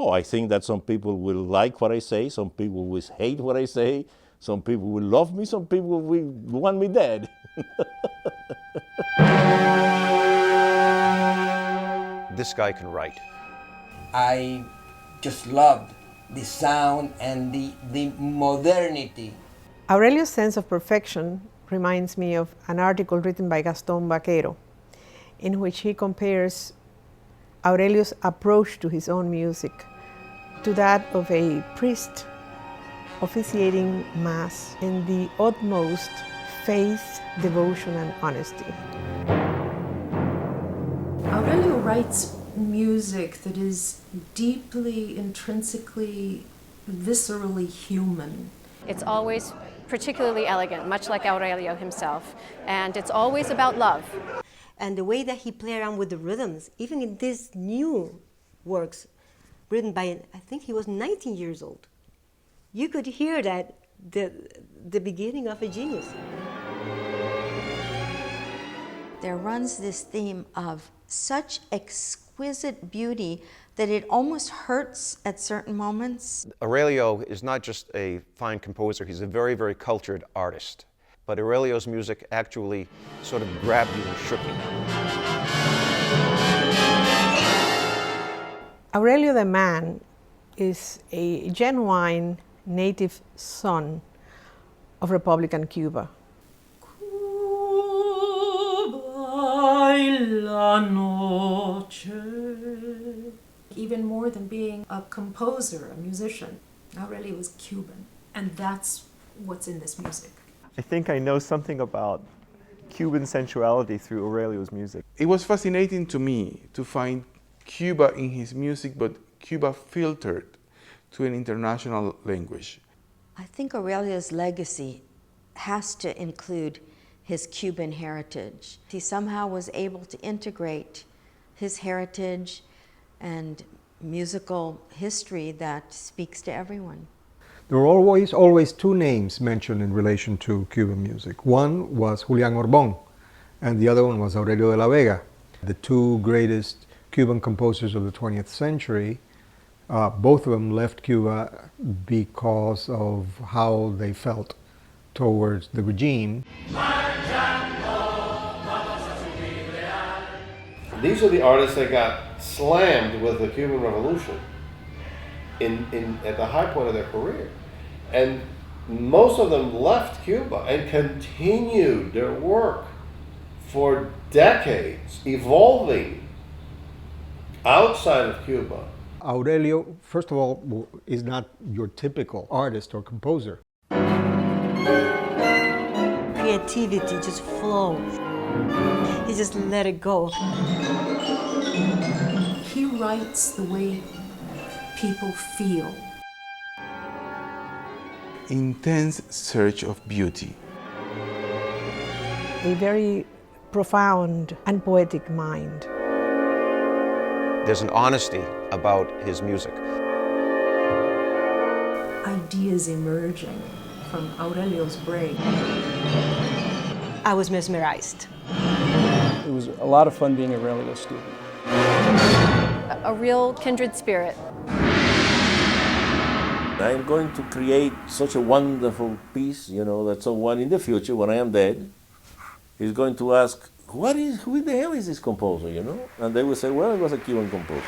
Oh, I think that some people will like what I say, some people will hate what I say, some people will love me, some people will want me dead. This guy can write. I just loved the sound and the modernity. Aurelio's sense of perfection reminds me of an article written by Gaston Vaquero, in which he compares Aurelio's approach to his own music to that of a priest officiating Mass in the utmost faith, devotion, and honesty. Aurelio writes music that is deeply, intrinsically, viscerally human. It's always particularly elegant, much like Aurelio himself, and it's always about love. And the way that he played around with the rhythms, even in these new works, written by, I think he was 19 years old, you could hear that the beginning of a genius. There runs this theme of such exquisite beauty that it almost hurts at certain moments. Aurelio is not just a fine composer, he's a very, very cultured artist. But Aurelio's music actually sort of grabbed you and shook you. Aurelio the man is a genuine native son of Republican Cuba. Even more than being a composer, a musician, Aurelio was Cuban, and that's what's in this music. I think I know something about Cuban sensuality through Aurelio's music. It was fascinating to me to find Cuba in his music, but Cuba filtered to an international language. I think Aurelio's legacy has to include his Cuban heritage. He somehow was able to integrate his heritage and musical history that speaks to everyone. There were always two names mentioned in relation to Cuban music. One was Julián Orbón, and the other one was Aurelio de la Vega. The two greatest Cuban composers of the 20th century, both of them left Cuba because of how they felt towards the regime. These are the artists that got slammed with the Cuban Revolution at the high point of their career. And most of them left Cuba and continued their work for decades, evolving outside of Cuba. Aurelio, first of all, is not your typical artist or composer. Creativity just flows. He just let it go. He writes the way people feel. Intense search of beauty. A very profound and poetic mind. There's an honesty about his music. Ideas emerging from Aurelio's brain. I was mesmerized. It was a lot of fun being a Aurelio student. A real kindred spirit. I'm going to create such a wonderful piece, that someone in the future, when I am dead, is going to ask, who the hell is this composer, And they will say, well, it was a Cuban composer.